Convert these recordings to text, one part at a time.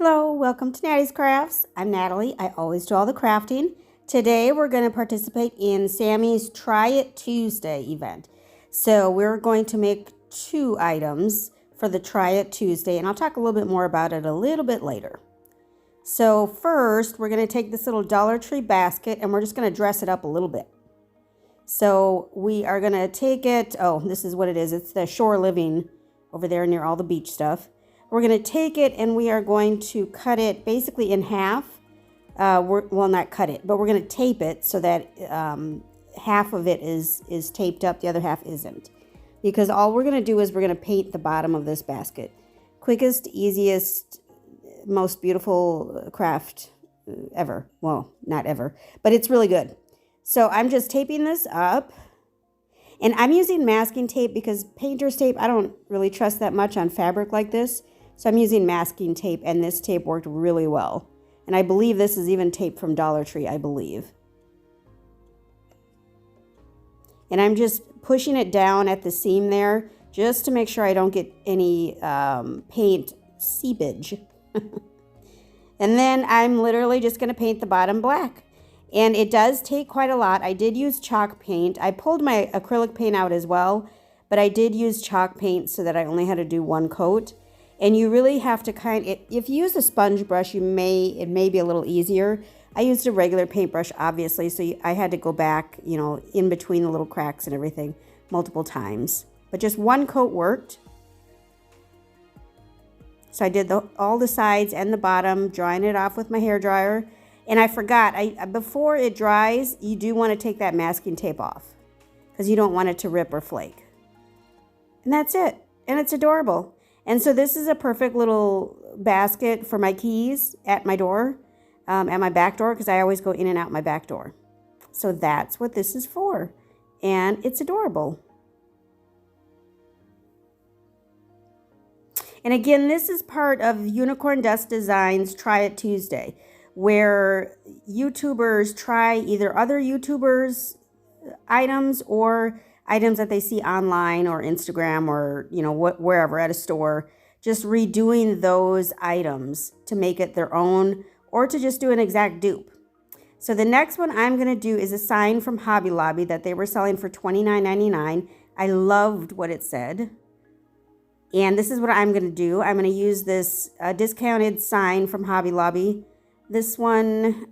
Hello, welcome to Nattys Crafts. I'm Natalie. I always do all the crafting. Today we're going to participate in Sammy's Try It Tuesday event. So we're going to make 2 items for the Try It Tuesday, and I'll talk a little bit more about it a little bit later. So first, we're going to take this little Dollar Tree basket and we're just going to dress it up a little bit. So we are going to take it, oh, this is what it is. It's the Shore Living over there near all the beach stuff. We're going to take it and we are going to cut it basically in half. Well, not cut it, but we're going to tape it so that half of it is taped up, the other half isn't. Because all we're going to do is we're going to paint the bottom of this basket. Quickest, easiest, most beautiful craft ever. Well, not ever, but it's really good. So I'm just taping this up. And I'm using masking tape because painter's tape, I don't really trust that much on fabric like this. So I'm using masking tape, and this tape worked really well. And I believe this is even tape from Dollar Tree, I believe. And I'm just pushing it down at the seam there just to make sure I don't get any paint seepage. And then I'm literally just going to paint the bottom black. And it does take quite a lot. I did use chalk paint. I pulled my acrylic paint out as well, but I did use chalk paint so that I only had to do 1 coat. And you really have to if you use a sponge brush, it may be a little easier. I used a regular paintbrush, obviously, so I had to go back, in between the little cracks and everything multiple times. But just 1 coat worked. So I did all the sides and the bottom, drying it off with my hairdryer. And I forgot, before it dries, you do want to take that masking tape off because you don't want it to rip or flake. And that's it. And it's adorable. And so this is a perfect little basket for my keys at my door, at my back door, because I always go in and out my back door. So that's what this is for. And it's adorable. And again, this is part of Unicorn Dust Designs Try It Tuesday, where YouTubers try either other YouTubers' items or items that they see online or Instagram or, wherever at a store, just redoing those items to make it their own or to just do an exact dupe. So the next one I'm going to do is a sign from Hobby Lobby that they were selling for $29.99. I loved what it said. And this is what I'm going to do. I'm going to use this discounted sign from Hobby Lobby. This one,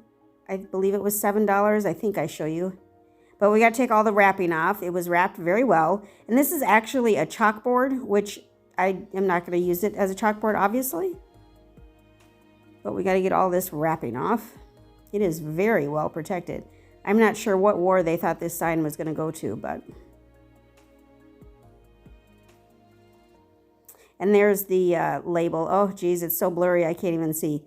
I believe it was $7. I think I show you. But we got to take all the wrapping off. It was wrapped very well. And this is actually a chalkboard, which I am not going to use it as a chalkboard, obviously. But we got to get all this wrapping off. It is very well protected. I'm not sure what war they thought this sign was going to go to, but... And there's the label. Oh, geez, it's so blurry I can't even see.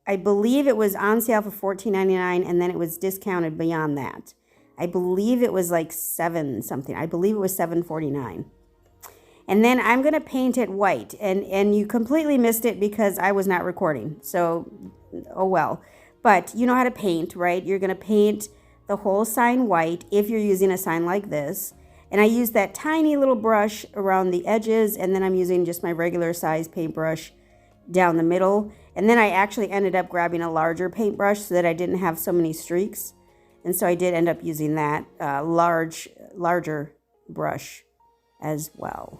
I believe it was on sale for $14.99, and then it was discounted beyond that. I believe it was like $7 something. I believe it was $7.49. And then I'm going to paint it white. And you completely missed it because I was not recording. So, oh well. But you know how to paint, right? You're going to paint the whole sign white if you're using a sign like this. And I use that tiny little brush around the edges, and then I'm using just my regular size paintbrush down the middle. And then I actually ended up grabbing a larger paintbrush so that I didn't have so many streaks. And so I did end up using that larger brush as well.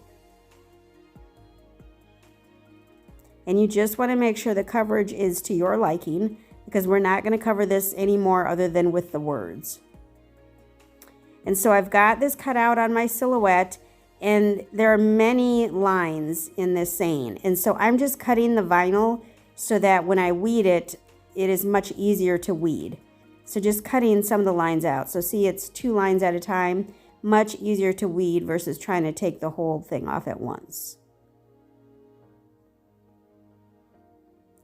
And you just want to make sure the coverage is to your liking, because we're not going to cover this anymore other than with the words. And so I've got this cut out on my silhouette, and there are many lines in this saying. And so I'm just cutting the vinyl so that when I weed it, it is much easier to weed. So just cutting some of the lines out. So see, it's 2 lines at a time, much easier to weed versus trying to take the whole thing off at once.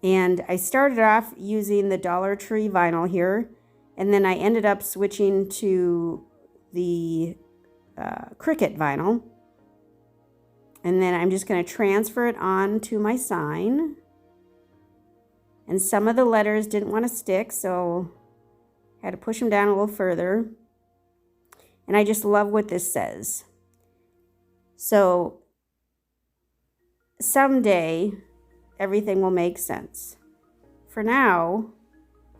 And I started off using the Dollar Tree vinyl here, and then I ended up switching to the Cricut vinyl. And then I'm just going to transfer it on to my sign. And some of the letters didn't want to stick, so I had to push them down a little further. And I just love what this says. So someday, everything will make sense. For now,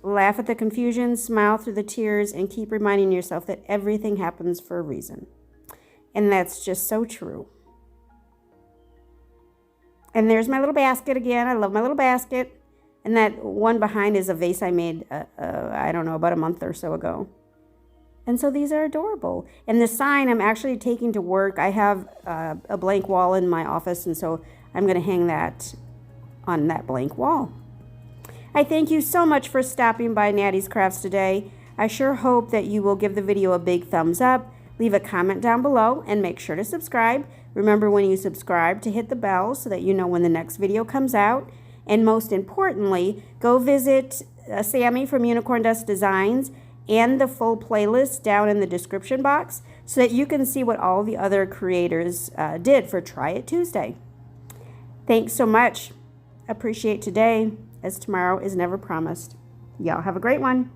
laugh at the confusion, smile through the tears, and keep reminding yourself that everything happens for a reason. And that's just so true. And there's my little basket again. I love my little basket. And that one behind is a vase I made, I don't know, about a month or so ago. And so these are adorable. And the sign I'm actually taking to work. I have a blank wall in my office, and so I'm going to hang that on that blank wall. I thank you so much for stopping by Nattys Crafts today. I sure hope that you will give the video a big thumbs up, leave a comment down below, and make sure to subscribe. Remember when you subscribe to hit the bell so that you know when the next video comes out. And most importantly, go visit Sammy from Unicorn Dust Designs and the full playlist down in the description box so that you can see what all the other creators did for Try It Tuesday. Thanks so much. Appreciate today, as tomorrow is never promised. Y'all have a great one.